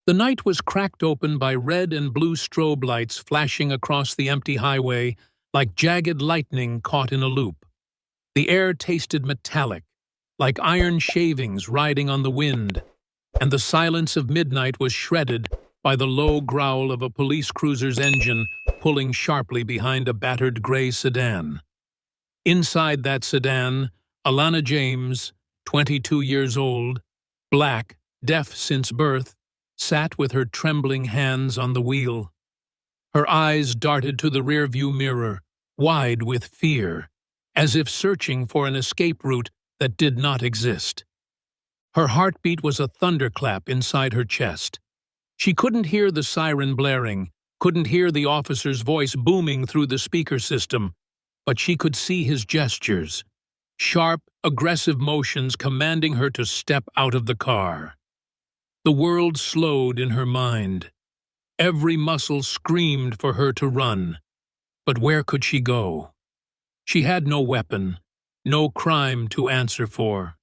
The night was cracked open by red and blue strobe lights flashing across the empty highway like jagged lightning caught in a loop. The air tasted metallic, like iron shavings riding on the wind, and the silence of midnight was shredded by the low growl of a police cruiser's engine pulling sharply behind a battered gray sedan. Inside that sedan, Alana James, 22 years old, black, deaf since birth, sat with her trembling hands on the wheel. Her eyes darted to the rearview mirror, wide with fear, as if searching for an escape route that did not exist. Her heartbeat was a thunderclap inside her chest. She couldn't hear the siren blaring, couldn't hear the officer's voice booming through the speaker system, but she could see his gestures, sharp, aggressive motions commanding her to step out of the car. The world slowed in her mind. Every muscle screamed for her to run. But where could she go? She had no weapon, no crime to answer for.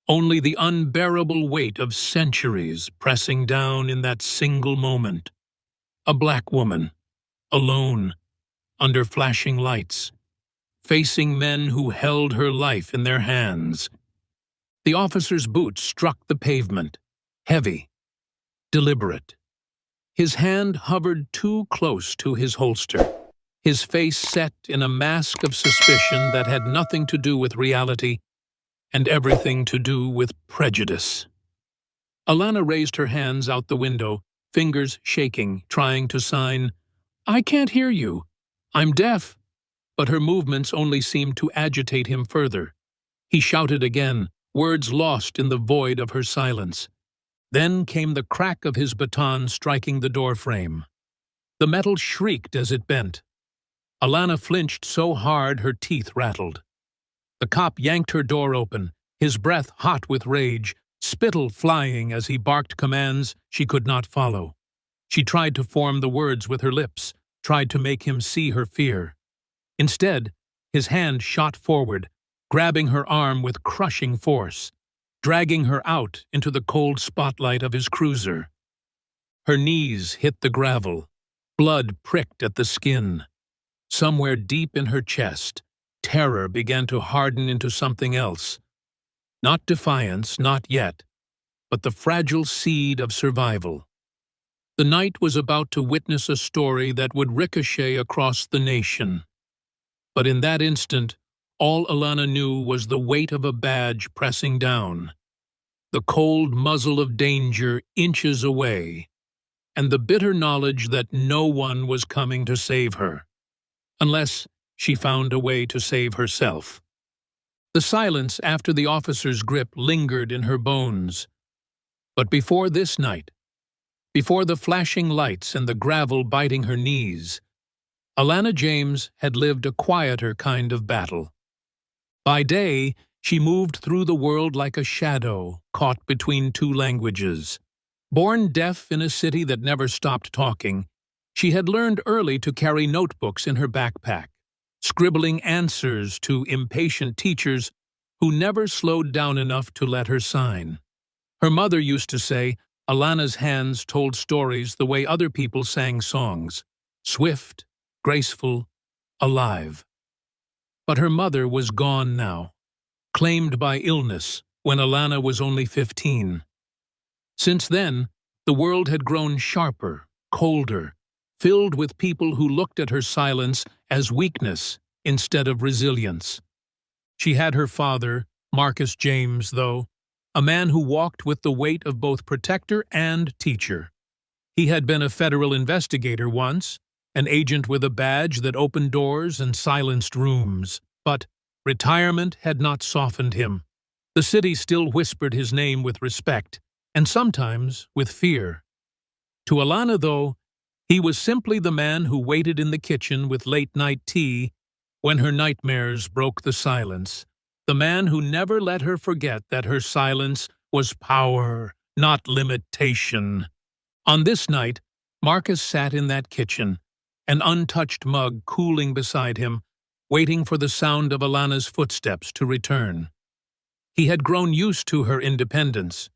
Only the unbearable weight of centuries pressing down in that single moment. A black woman, alone, under flashing lights, facing men who held her life in their hands. The officer's boots struck the pavement, heavy, deliberate. His hand hovered too close to his holster, his face set in a mask of suspicion that had nothing to do with reality and everything to do with prejudice. Alana raised her hands out the window, fingers shaking, trying to sign, "I can't hear you. I'm deaf." But her movements only seemed to agitate him further. He shouted again, words lost in the void of her silence. Then came the crack of his baton striking the doorframe. The metal shrieked as it bent. Alana flinched so hard her teeth rattled. The cop yanked her door open, his breath hot with rage, spittle flying as he barked commands she could not follow. She tried to form the words with her lips, tried to make him see her fear. Instead, his hand shot forward, grabbing her arm with crushing force, dragging her out into the cold spotlight of his cruiser. Her knees hit the gravel, blood pricked at the skin. Somewhere deep in her chest, terror began to harden into something else. Not defiance, not yet, but the fragile seed of survival. The night was about to witness a story that would ricochet across the nation. But in that instant, all Alana knew was the weight of a badge pressing down, the cold muzzle of danger inches away, and the bitter knowledge that no one was coming to save her, unless she found a way to save herself. The silence after the officer's grip lingered in her bones. But before this night, before the flashing lights and the gravel biting her knees, Alana James had lived a quieter kind of battle. By day, she moved through the world like a shadow caught between two languages. Born deaf in a city that never stopped talking, she had learned early to carry notebooks in her backpack, scribbling answers to impatient teachers who never slowed down enough to let her sign. Her mother used to say Alana's hands told stories the way other people sang songs, swift, graceful, alive. But her mother was gone now, claimed by illness when Alana was only 15. Since then, the world had grown sharper, colder, filled with people who looked at her silence as weakness instead of resilience. She had her father, Marcus James, though, a man who walked with the weight of both protector and teacher. He had been a federal investigator once, an agent with a badge that opened doors and silenced rooms. But retirement had not softened him. The city still whispered his name with respect, and sometimes with fear. To Alana, though, he was simply the man who waited in the kitchen with late-night tea when her nightmares broke the silence, the man who never let her forget that her silence was power, not limitation. On this night, Marcus sat in that kitchen, an untouched mug cooling beside him, waiting for the sound of Alana's footsteps to return. He had grown used to her independence,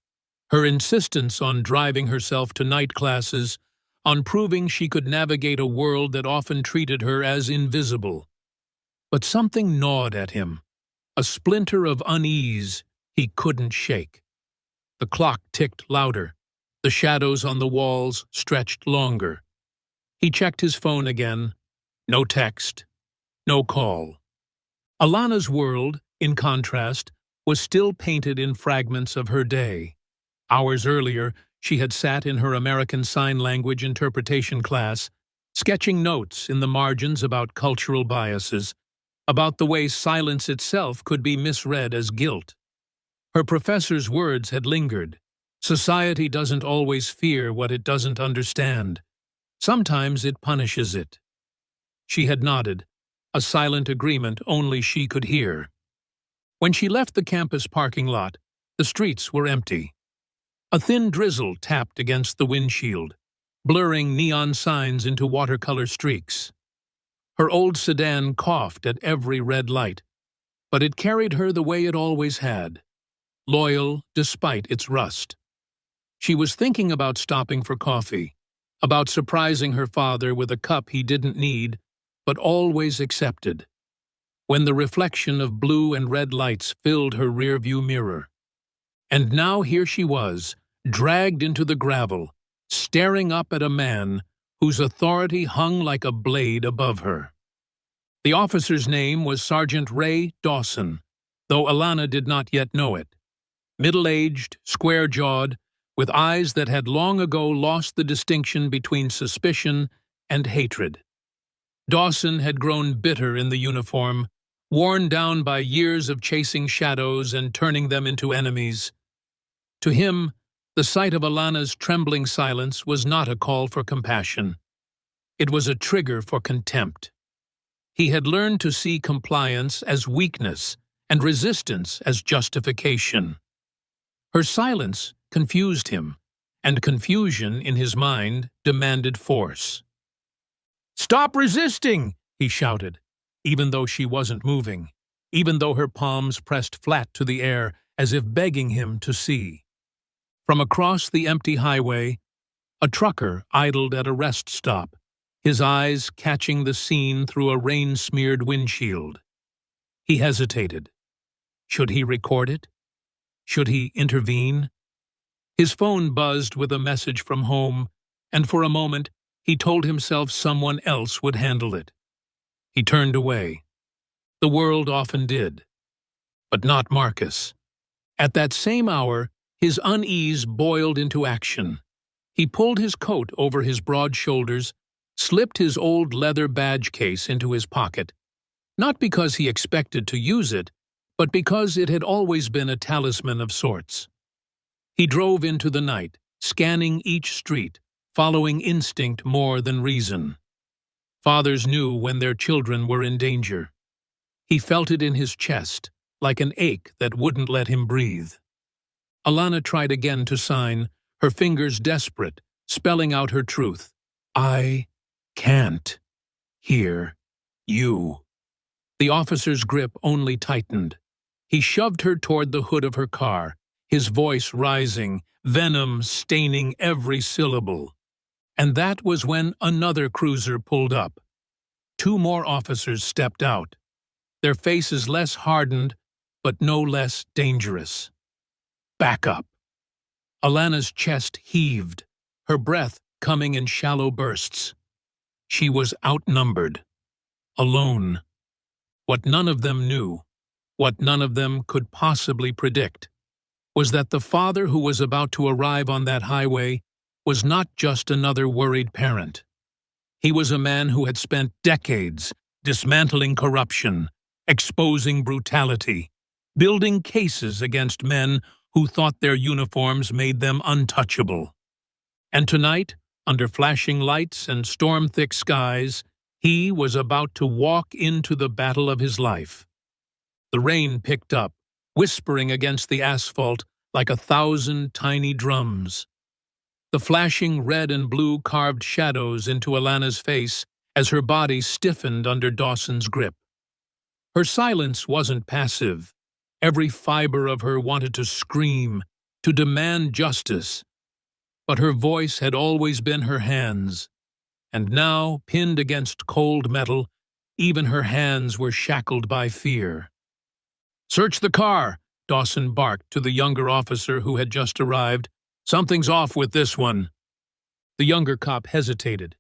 Her insistence on driving herself to night classes, on proving she could navigate a world that often treated her as invisible. But something gnawed at him, a splinter of unease he couldn't shake. The clock ticked louder. The shadows on the walls stretched longer. He checked his phone again. No text. No call. Alana's world, in contrast, was still painted in fragments of her day. Hours earlier, she had sat in her American Sign Language interpretation class, sketching notes in the margins about cultural biases, about the way silence itself could be misread as guilt. Her professor's words had lingered. Society doesn't always fear what it doesn't understand. Sometimes it punishes it. She had nodded, a silent agreement only she could hear. When she left the campus parking lot, the streets were empty. A thin drizzle tapped against the windshield, blurring neon signs into watercolor streaks. Her old sedan coughed at every red light, but it carried her the way it always had, loyal despite its rust. She was thinking about stopping for coffee, about surprising her father with a cup he didn't need, but always accepted, when the reflection of blue and red lights filled her rearview mirror. And now here she was, dragged into the gravel, staring up at a man whose authority hung like a blade above her. The officer's name was Sergeant Ray Dawson, though Alana did not yet know it. Middle-aged, square-jawed, with eyes that had long ago lost the distinction between suspicion and hatred. Dawson had grown bitter in the uniform, worn down by years of chasing shadows and turning them into enemies. To him, the sight of Alana's trembling silence was not a call for compassion. It was a trigger for contempt. He had learned to see compliance as weakness and resistance as justification. Her silence confused him, and confusion in his mind demanded force. "Stop resisting!" he shouted, even though she wasn't moving, even though her palms pressed flat to the air as if begging him to see. From across the empty highway, a trucker idled at a rest stop, his eyes catching the scene through a rain-smeared windshield. He hesitated. Should he record it? Should he intervene? His phone buzzed with a message from home, and for a moment he told himself someone else would handle it. He turned away. The world often did. But not Marcus. At that same hour, his unease boiled into action. He pulled his coat over his broad shoulders, slipped his old leather badge case into his pocket, not because he expected to use it, but because it had always been a talisman of sorts. He drove into the night, scanning each street, following instinct more than reason. Fathers knew when their children were in danger. He felt it in his chest, like an ache that wouldn't let him breathe. Alana tried again to sign, her fingers desperate, spelling out her truth. "I can't hear you." The officer's grip only tightened. He shoved her toward the hood of her car, his voice rising, venom staining every syllable. And that was when another cruiser pulled up. Two more officers stepped out, their faces less hardened, but no less dangerous. "Back up." Alana's chest heaved, her breath coming in shallow bursts. She was outnumbered, alone. What none of them knew, what none of them could possibly predict, was that the father who was about to arrive on that highway was not just another worried parent. He was a man who had spent decades dismantling corruption, exposing brutality, building cases against men who thought their uniforms made them untouchable. And tonight, under flashing lights and storm-thick skies, he was about to walk into the battle of his life. The rain picked up, whispering against the asphalt like 1,000 tiny drums. The flashing red and blue carved shadows into Alana's face as her body stiffened under Dawson's grip. Her silence wasn't passive. Every fiber of her wanted to scream, to demand justice. But her voice had always been her hands, and now, pinned against cold metal, even her hands were shackled by fear. "Search the car," Dawson barked to the younger officer who had just arrived. "Something's off with this one." The younger cop hesitated.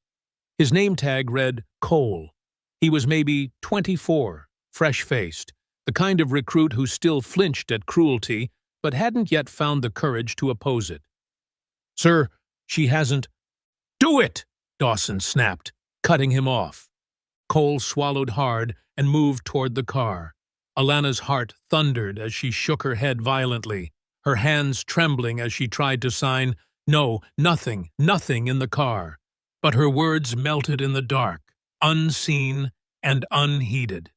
His name tag read Cole. He was maybe 24, fresh-faced, the kind of recruit who still flinched at cruelty but hadn't yet found the courage to oppose it. "Sir, she hasn't—" "Do it!" Dawson snapped, cutting him off. Cole swallowed hard and moved toward the car. Alana's heart thundered as she shook her head violently, her hands trembling as she tried to sign, "No, nothing, nothing" in the car. But her words melted in the dark, unseen and unheeded.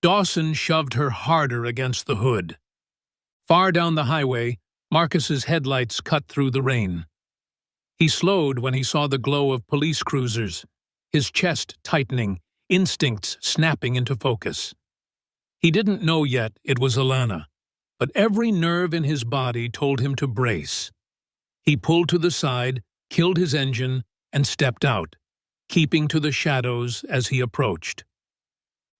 Dawson shoved her harder against the hood. Far down the highway, Marcus's headlights cut through the rain. He slowed when he saw the glow of police cruisers, his chest tightening, instincts snapping into focus. He didn't know yet it was Alana, but every nerve in his body told him to brace. He pulled to the side, killed his engine, and stepped out, keeping to the shadows as he approached.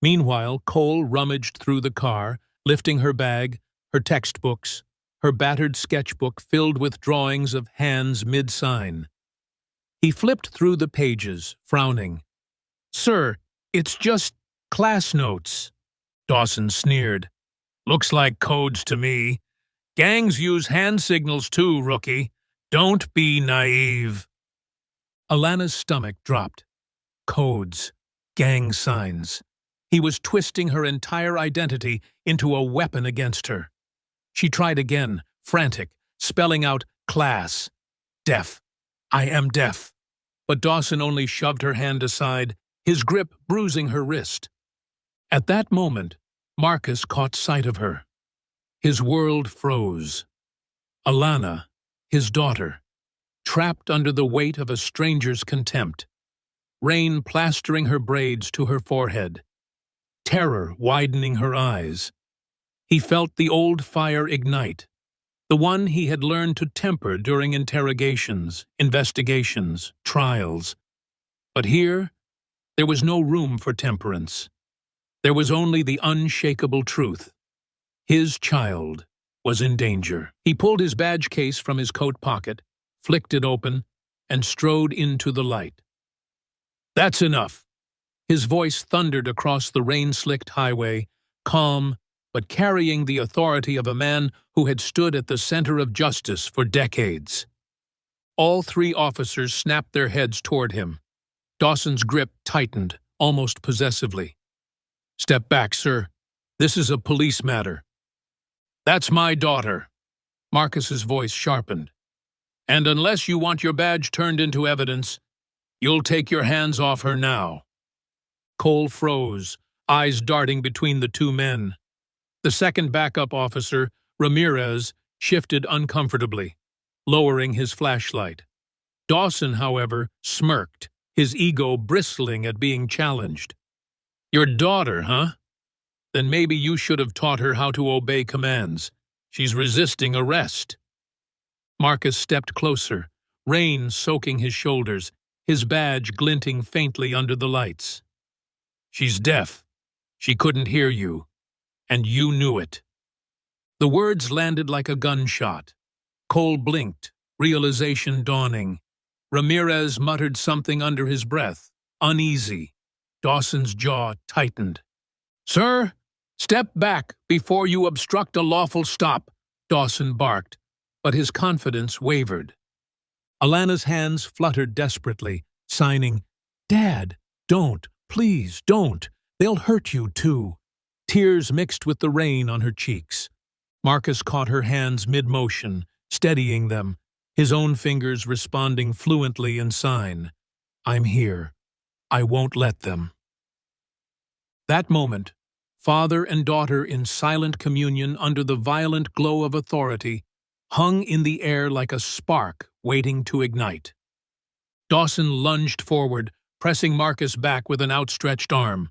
Meanwhile, Cole rummaged through the car, lifting her bag, her textbooks, her battered sketchbook filled with drawings of hands mid-sign. He flipped through the pages, frowning. "Sir, it's just class notes." Dawson sneered. "Looks like codes to me. Gangs use hand signals too, rookie. Don't be naive." Alana's stomach dropped. Codes. Gang signs. He was twisting her entire identity into a weapon against her. She tried again, frantic, spelling out class. "Deaf. I am deaf." But Dawson only shoved her hand aside, his grip bruising her wrist. At that moment, Marcus caught sight of her. His world froze. Alana, his daughter, trapped under the weight of a stranger's contempt, rain plastering her braids to her forehead, terror widening her eyes. He felt the old fire ignite, the one he had learned to temper during interrogations, investigations, trials. But here, there was no room for temperance. There was only the unshakable truth. His child was in danger. He pulled his badge case from his coat pocket, flicked it open, and strode into the light. "That's enough." His voice thundered across the rain-slicked highway, calm, but carrying the authority of a man who had stood at the center of justice for decades. All three officers snapped their heads toward him. Dawson's grip tightened, almost possessively. "Step back, sir. This is a police matter." "That's my daughter." Marcus's voice sharpened. "And unless you want your badge turned into evidence, you'll take your hands off her now." Cole froze, eyes darting between the two men. The second backup officer, Ramirez, shifted uncomfortably, lowering his flashlight. Dawson, however, smirked, his ego bristling at being challenged. "Your daughter, huh? Then maybe you should have taught her how to obey commands. She's resisting arrest." Marcus stepped closer, rain soaking his shoulders, his badge glinting faintly under the lights. "She's deaf. She couldn't hear you. And you knew it." The words landed like a gunshot. Cole blinked, realization dawning. Ramirez muttered something under his breath, uneasy. Dawson's jaw tightened. "Sir, step back before you obstruct a lawful stop," Dawson barked, but his confidence wavered. Alana's hands fluttered desperately, signing, "Dad, don't, please don't. They'll hurt you too." Tears mixed with the rain on her cheeks. Marcus caught her hands mid-motion, steadying them, his own fingers responding fluently in sign. "I'm here. I won't let them." That moment, father and daughter in silent communion under the violent glow of authority, hung in the air like a spark waiting to ignite. Dawson lunged forward, pressing Marcus back with an outstretched arm.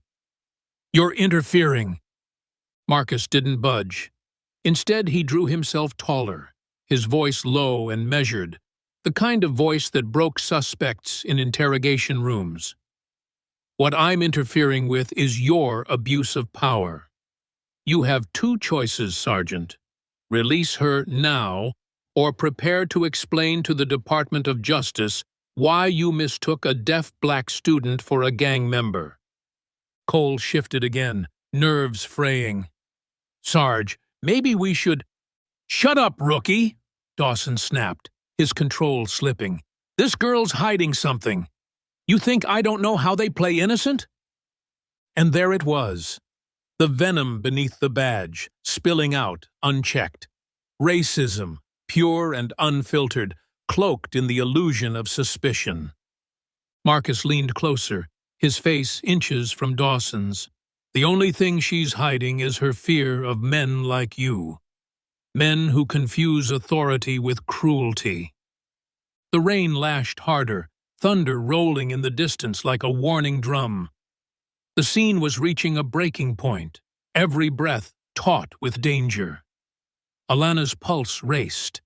"You're interfering." Marcus didn't budge. Instead, he drew himself taller, his voice low and measured, the kind of voice that broke suspects in interrogation rooms. What I'm interfering with is your abuse of power. You have two choices, Sergeant. Release her now, or prepare to explain to the Department of Justice why you mistook a deaf black student for a gang member. Cole shifted again, nerves fraying. Sarge, maybe we should— Shut up, rookie! Dawson snapped, his control slipping. This girl's hiding something. You think I don't know how they play innocent? And there it was. The venom beneath the badge, spilling out, unchecked. Racism, pure and unfiltered, cloaked in the illusion of suspicion. Marcus leaned closer, his face inches from Dawson's. The only thing she's hiding is her fear of men like you. Men who confuse authority with cruelty. The rain lashed harder, thunder rolling in the distance like a warning drum. The scene was reaching a breaking point, every breath taut with danger. Alana's pulse raced.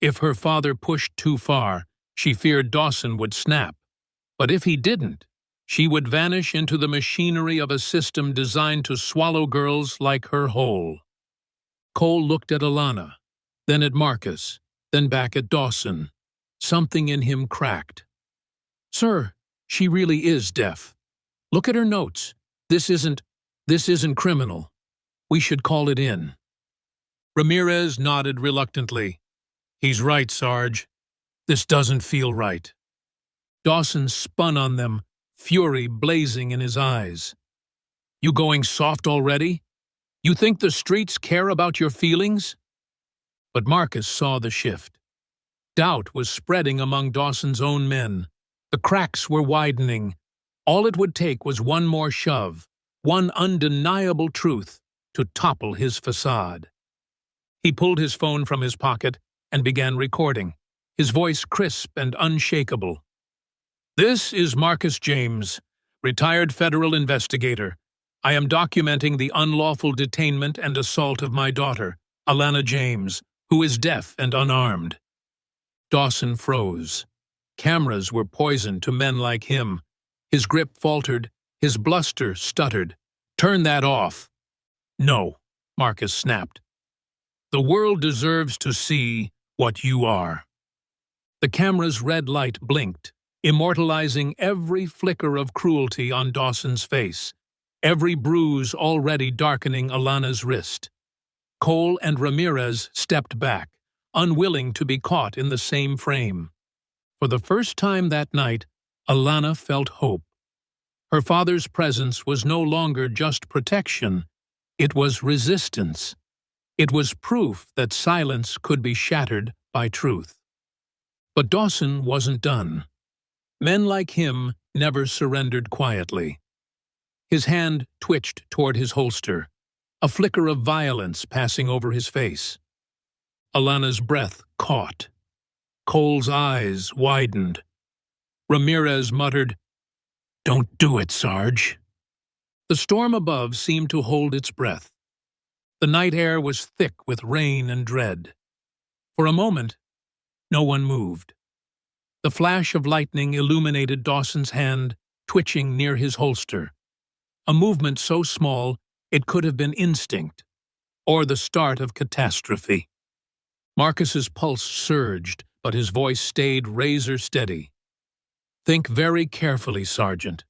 If her father pushed too far, she feared Dawson would snap. But if he didn't, she would vanish into the machinery of a system designed to swallow girls like her whole. Cole looked at Alana, then at Marcus, then back at Dawson. Something in him cracked. Sir, she really is deaf. Look at her notes. This isn't criminal. We should call it in. Ramirez nodded reluctantly. He's right, Sarge. This doesn't feel right. Dawson spun on them, fury blazing in his eyes. You going soft already? You think the streets care about your feelings? But Marcus saw the shift. Doubt was spreading among Dawson's own men. The cracks were widening. All it would take was one more shove, one undeniable truth, to topple his facade. He pulled his phone from his pocket and began recording, his voice crisp and unshakable. This is Marcus James, retired federal investigator. I am documenting the unlawful detainment and assault of my daughter, Alana James, who is deaf and unarmed. Dawson froze. Cameras were poison to men like him. His grip faltered, his bluster stuttered. Turn that off. No, Marcus snapped. The world deserves to see what you are. The camera's red light blinked, immortalizing every flicker of cruelty on Dawson's face, every bruise already darkening Alana's wrist. Cole and Ramirez stepped back, unwilling to be caught in the same frame. For the first time that night, Alana felt hope. Her father's presence was no longer just protection, it was resistance. It was proof that silence could be shattered by truth. But Dawson wasn't done. Men like him never surrendered quietly. His hand twitched toward his holster, a flicker of violence passing over his face. Alana's breath caught. Cole's eyes widened. Ramirez muttered, "Don't do it, Sarge." The storm above seemed to hold its breath. The night air was thick with rain and dread. For a moment, no one moved. The flash of lightning illuminated Dawson's hand, twitching near his holster. A movement so small it could have been instinct, or the start of catastrophe. Marcus's pulse surged, but his voice stayed razor steady. Think very carefully, Sergeant.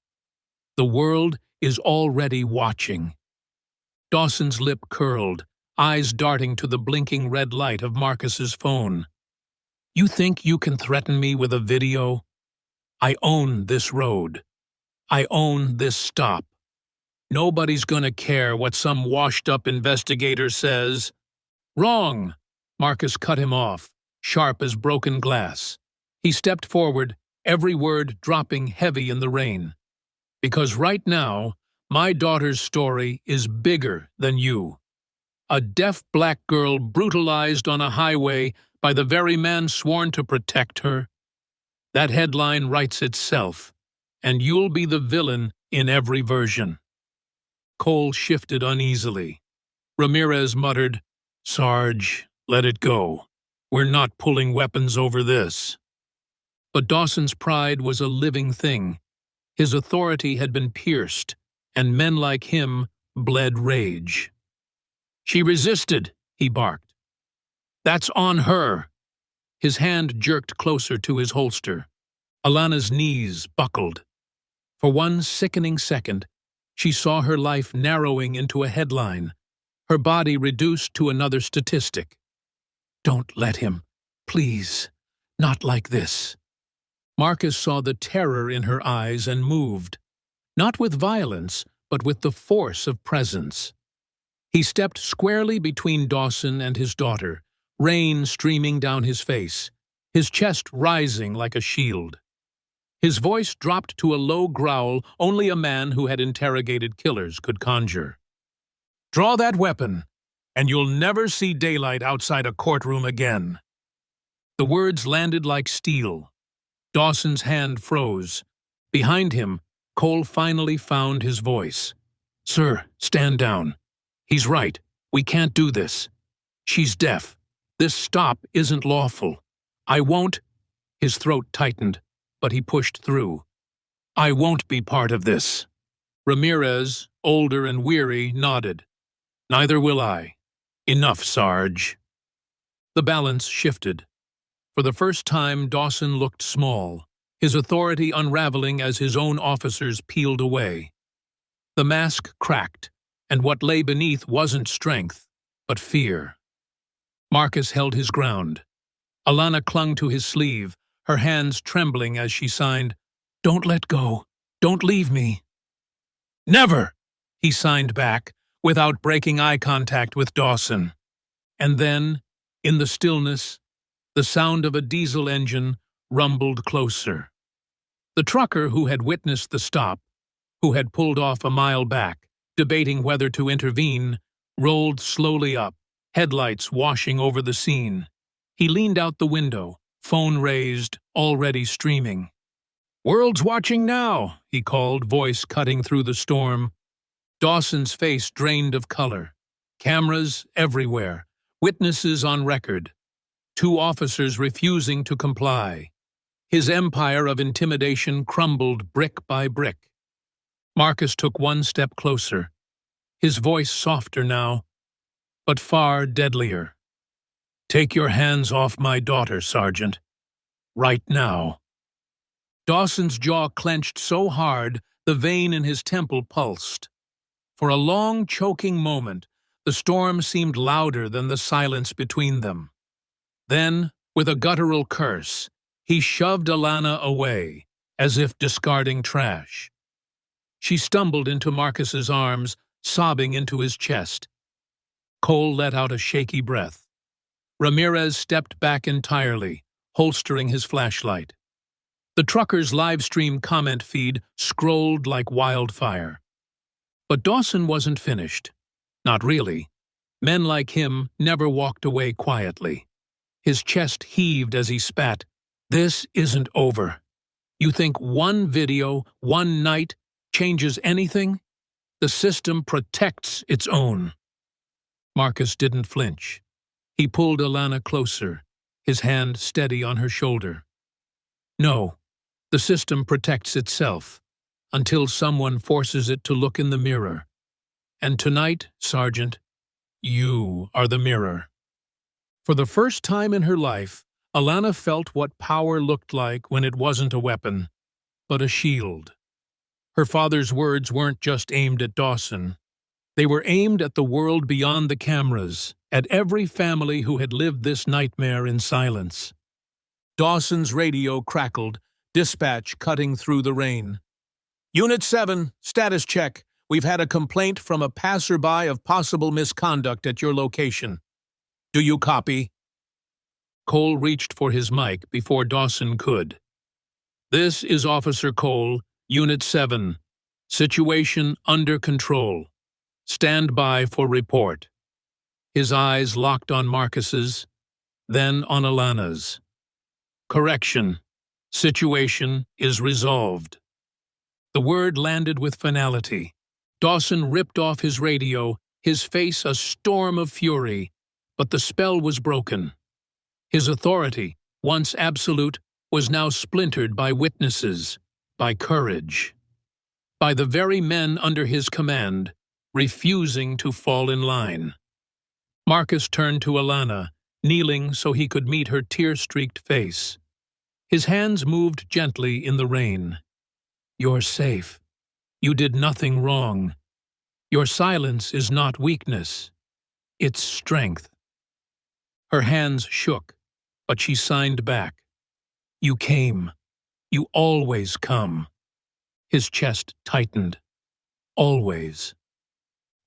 The world is already watching. Dawson's lip curled, eyes darting to the blinking red light of Marcus's phone. You think you can threaten me with a video? I own this road. I own this stop. Nobody's gonna care what some washed-up investigator says. Wrong! Marcus cut him off, sharp as broken glass. He stepped forward, every word dropping heavy in the rain. Because right now, my daughter's story is bigger than you. A deaf black girl brutalized on a highway by the very man sworn to protect her. That headline writes itself, and you'll be the villain in every version. Cole shifted uneasily. Ramirez muttered, Sarge, let it go. We're not pulling weapons over this." But Dawson's pride was a living thing. His authority had been pierced, and men like him bled rage. "She resisted," he barked. "That's on her." His hand jerked closer to his holster. Alana's knees buckled. For one sickening second, she saw her life narrowing into a headline, her body reduced to another statistic. "Don't let him. Please. Not like this." Marcus saw the terror in her eyes and moved, not with violence, but with the force of presence. He stepped squarely between Dawson and his daughter, rain streaming down his face, his chest rising like a shield. His voice dropped to a low growl only a man who had interrogated killers could conjure. "Draw that weapon, and you'll never see daylight outside a courtroom again." The words landed like steel. Dawson's hand froze. Behind him, Cole finally found his voice. "Sir, stand down. He's right. We can't do this. She's deaf. This stop isn't lawful. I won't—" His throat tightened, but he pushed through. "I won't be part of this." Ramirez, older and weary, nodded. "Neither will I. Enough, Sarge." The balance shifted. For the first time, Dawson looked small, his authority unraveling as his own officers peeled away. The mask cracked, and what lay beneath wasn't strength, but fear. Marcus held his ground. Alana clung to his sleeve, her hands trembling as she signed, "Don't let go. Don't leave me." "Never!" he signed back, without breaking eye contact with Dawson. And then, in the stillness, the sound of a diesel engine rumbled closer. The trucker who had witnessed the stop, who had pulled off a mile back, debating whether to intervene, rolled slowly up, headlights washing over the scene. He leaned out the window, phone raised, already streaming. "World's watching now," he called, voice cutting through the storm. Dawson's face drained of color. Cameras everywhere, witnesses on record. 2 officers refusing to comply. His empire of intimidation crumbled brick by brick. Marcus took one step closer, his voice softer now, but far deadlier. "Take your hands off my daughter, Sergeant. Right now." Dawson's jaw clenched so hard the vein in his temple pulsed. For a long, choking moment, the storm seemed louder than the silence between them. Then, with a guttural curse, he shoved Alana away, as if discarding trash. She stumbled into Marcus's arms, sobbing into his chest. Cole let out a shaky breath. Ramirez stepped back entirely, holstering his flashlight. The trucker's live-stream comment feed scrolled like wildfire. But Dawson wasn't finished. Not really. Men like him never walked away quietly. His chest heaved as he spat. "This isn't over. You think one video, one night, changes anything? The system protects its own." Marcus didn't flinch. He pulled Alana closer, his hand steady on her shoulder. "No, the system protects itself, until someone forces it to look in the mirror. And tonight, Sergeant, you are the mirror." For the first time in her life, Alana felt what power looked like when it wasn't a weapon, but a shield. Her father's words weren't just aimed at Dawson. They were aimed at the world beyond the cameras, at every family who had lived this nightmare in silence. Dawson's radio crackled, dispatch cutting through the rain. "Unit 7, status check. We've had a complaint from a passerby of possible misconduct at your location. Do you copy?" Cole reached for his mic before Dawson could. "This is Officer Cole, Unit 7. Situation under control. Stand by for report." His eyes locked on Marcus's, then on Alana's. "Correction. Situation is resolved." The word landed with finality. Dawson ripped off his radio, his face a storm of fury, but the spell was broken. His authority, once absolute, was now splintered by witnesses, by courage, by the very men under his command, refusing to fall in line. Marcus turned to Alana, kneeling so he could meet her tear-streaked face. His hands moved gently in the rain. "You're safe. You did nothing wrong. Your silence is not weakness. It's strength." Her hands shook, but she signed back. "You came. You always come." His chest tightened. Always.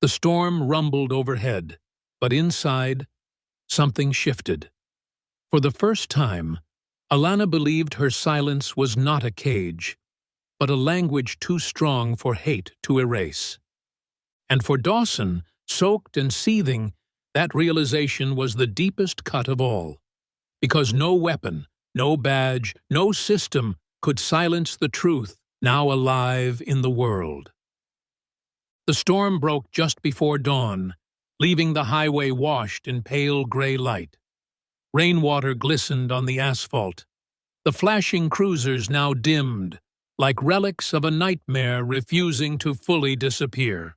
The storm rumbled overhead, but inside, something shifted. For the first time, Alana believed her silence was not a cage, but a language too strong for hate to erase. And for Dawson, soaked and seething, that realization was the deepest cut of all. Because no weapon, no badge, no system could silence the truth now alive in the world. The storm broke just before dawn, leaving the highway washed in pale gray light. Rainwater glistened on the asphalt. The flashing cruisers now dimmed, like relics of a nightmare refusing to fully disappear.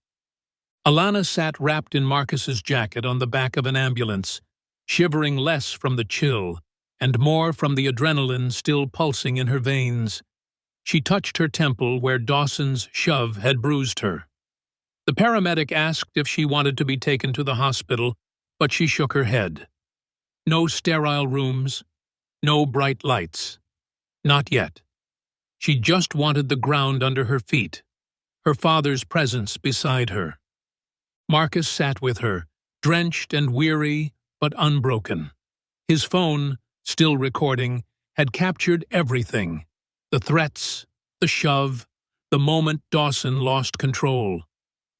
Alana sat wrapped in Marcus's jacket on the back of an ambulance, shivering less from the chill and more from the adrenaline still pulsing in her veins. She touched her temple where Dawson's shove had bruised her. The paramedic asked if she wanted to be taken to the hospital, but she shook her head. No sterile rooms, no bright lights. Not yet. She just wanted the ground under her feet, her father's presence beside her. Marcus sat with her, drenched and weary, but unbroken. His phone, still recording, had captured everything. The threats, the shove, the moment Dawson lost control.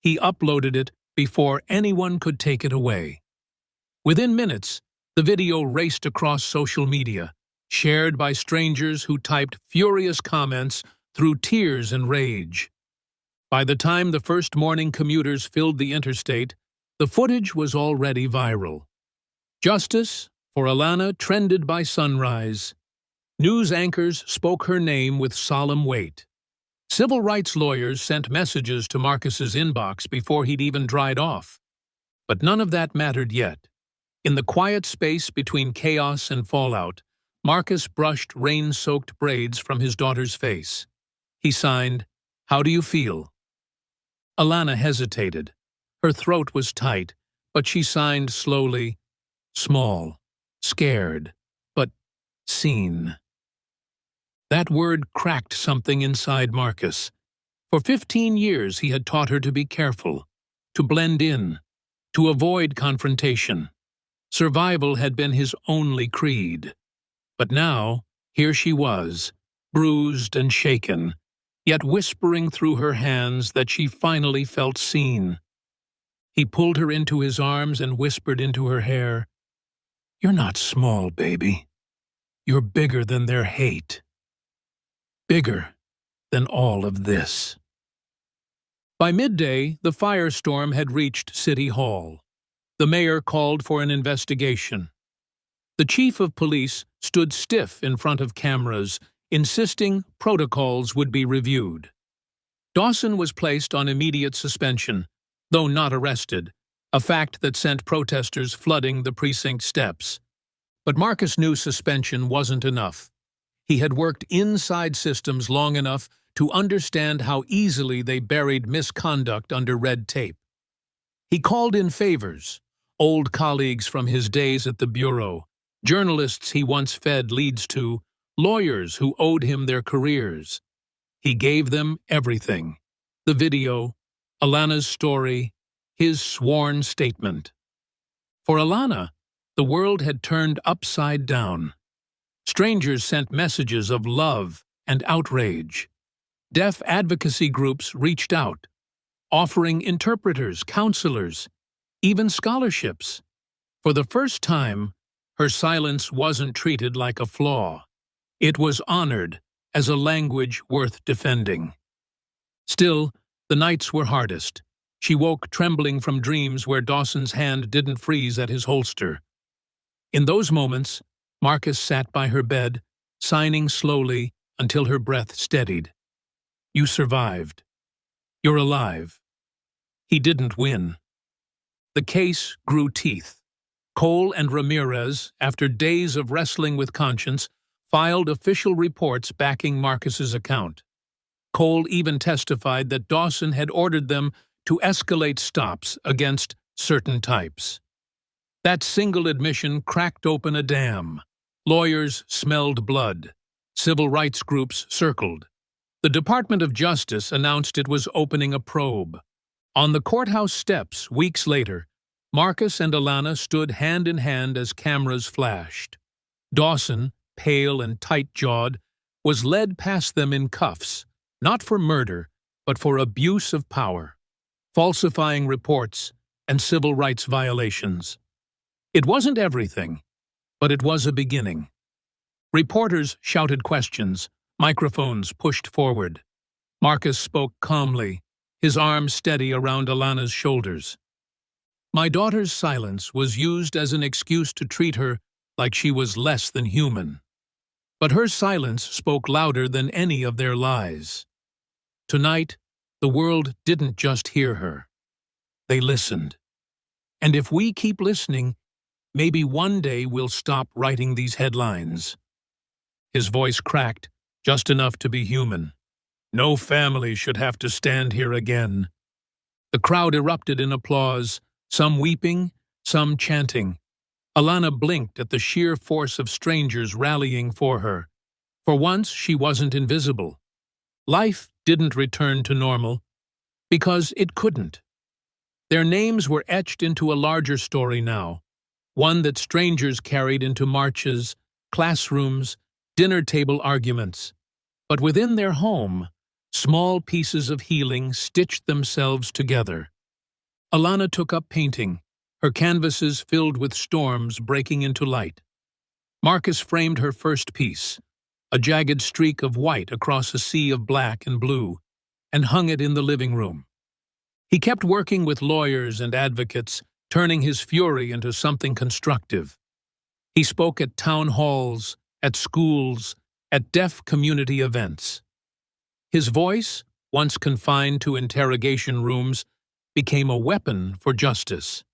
He uploaded it before anyone could take it away. Within minutes, the video raced across social media, shared by strangers who typed furious comments through tears and rage. By the time the first morning commuters filled the interstate, the footage was already viral. Justice for Alana trended by sunrise. News anchors spoke her name with solemn weight. Civil rights lawyers sent messages to Marcus's inbox before he'd even dried off. But none of that mattered yet. In the quiet space between chaos and fallout, Marcus brushed rain-soaked braids from his daughter's face. He signed, "How do you feel?" Alana hesitated. Her throat was tight, but she signed slowly, small, scared, but seen. That word cracked something inside Marcus. For 15 years he had taught her to be careful, to blend in, to avoid confrontation. Survival had been his only creed. But now, here she was, bruised and shaken, yet whispering through her hands that she finally felt seen. He pulled her into his arms and whispered into her hair, "You're not small, baby. You're bigger than their hate. Bigger than all of this." By midday, the firestorm had reached City Hall. The mayor called for an investigation. The chief of police stood stiff in front of cameras, insisting protocols would be reviewed. Dawson was placed on immediate suspension, though not arrested, a fact that sent protesters flooding the precinct steps. But Marcus knew suspension wasn't enough. He had worked inside systems long enough to understand how easily they buried misconduct under red tape. He called in favors, old colleagues from his days at the Bureau, journalists he once fed leads to, lawyers who owed him their careers. He gave them everything: the video, Alana's story, his sworn statement. For Alana, the world had turned upside down. Strangers sent messages of love and outrage. Deaf advocacy groups reached out, offering interpreters, counselors, even scholarships. For the first time, her silence wasn't treated like a flaw. It was honored as a language worth defending. Still, the nights were hardest. She woke trembling from dreams where Dawson's hand didn't freeze at his holster. In those moments, Marcus sat by her bed, signing slowly until her breath steadied. You survived. You're alive. He didn't win. The case grew teeth. Cole and Ramirez, after days of wrestling with conscience, filed official reports backing Marcus's account. Cole even testified that Dawson had ordered them to escalate stops against certain types. That single admission cracked open a dam. Lawyers smelled blood. Civil rights groups circled. The Department of Justice announced it was opening a probe. On the courthouse steps, weeks later, Marcus and Alana stood hand in hand as cameras flashed. Dawson, pale and tight-jawed, was led past them in cuffs, not for murder, but for abuse of power, falsifying reports, and civil rights violations. It wasn't everything, but it was a beginning. Reporters shouted questions, microphones pushed forward. Marcus spoke calmly, his arms steady around Alana's shoulders. My daughter's silence was used as an excuse to treat her like she was less than human. But her silence spoke louder than any of their lies. Tonight, the world didn't just hear her. They listened. And if we keep listening, maybe one day we'll stop writing these headlines. His voice cracked, just enough to be human. No family should have to stand here again. The crowd erupted in applause, some weeping, some chanting. Alana blinked at the sheer force of strangers rallying for her. For once, she wasn't invisible. Life didn't return to normal, because it couldn't. Their names were etched into a larger story now, one that strangers carried into marches, classrooms, dinner table arguments. But within their home, small pieces of healing stitched themselves together. Alana took up painting, her canvases filled with storms breaking into light. Marcus framed her first piece, a jagged streak of white across a sea of black and blue, and hung it in the living room. He kept working with lawyers and advocates, turning his fury into something constructive. He spoke at town halls, at schools, at deaf community events. His voice, once confined to interrogation rooms, became a weapon for justice.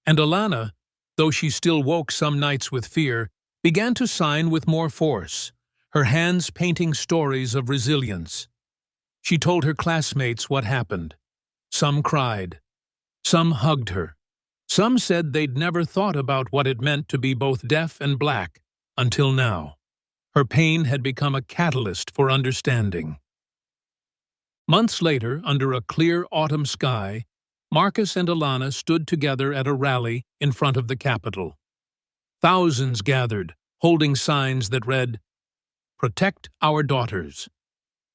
And Alana, though she still woke some nights with fear, began to sign with more force, her hands painting stories of resilience. She told her classmates what happened. Some cried. Some hugged her. Some said they'd never thought about what it meant to be both deaf and black, until now. Her pain had become a catalyst for understanding. Months later, under a clear autumn sky, Marcus and Alana stood together at a rally in front of the Capitol. Thousands gathered, holding signs that read, "Protect our daughters.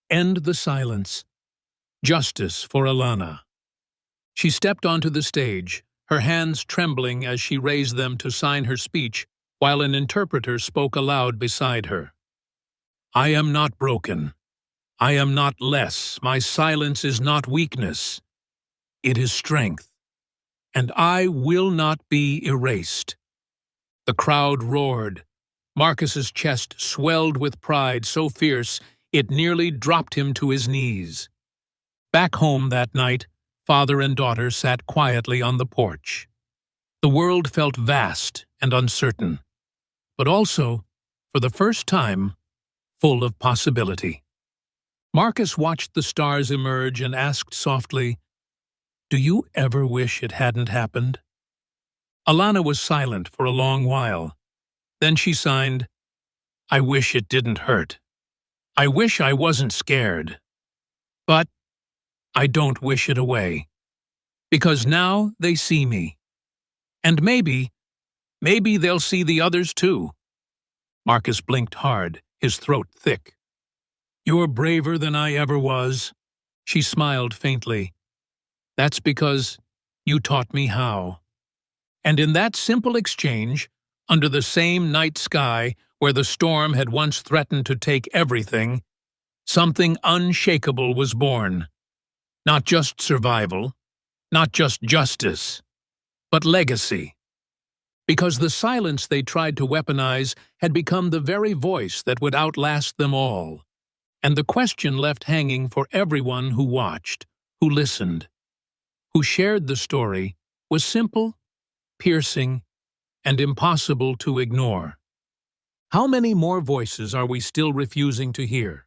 End the silence. Justice for Alana." She stepped onto the stage, her hands trembling as she raised them to sign her speech, while an interpreter spoke aloud beside her. "I am not broken. I am not less. My silence is not weakness. It is strength. And I will not be erased." The crowd roared. Marcus's chest swelled with pride so fierce it nearly dropped him to his knees. Back home that night, father and daughter sat quietly on the porch. The world felt vast and uncertain, but also, for the first time, full of possibility. Marcus watched the stars emerge and asked softly, "Do you ever wish it hadn't happened?" Alana was silent for a long while. Then she signed, "I wish it didn't hurt. I wish I wasn't scared. But I don't wish it away. Because now they see me. And maybe they'll see the others too." Marcus blinked hard, his throat thick. "You're braver than I ever was." She smiled faintly. "That's because you taught me how." And in that simple exchange, under the same night sky where the storm had once threatened to take everything, something unshakable was born. Not just survival, not just justice, but legacy. because the silence they tried to weaponize had become the very voice that would outlast them all. And the question left hanging for everyone who watched, who listened, who shared the story was simple, piercing, and impossible to ignore. How many more voices are we still refusing to hear?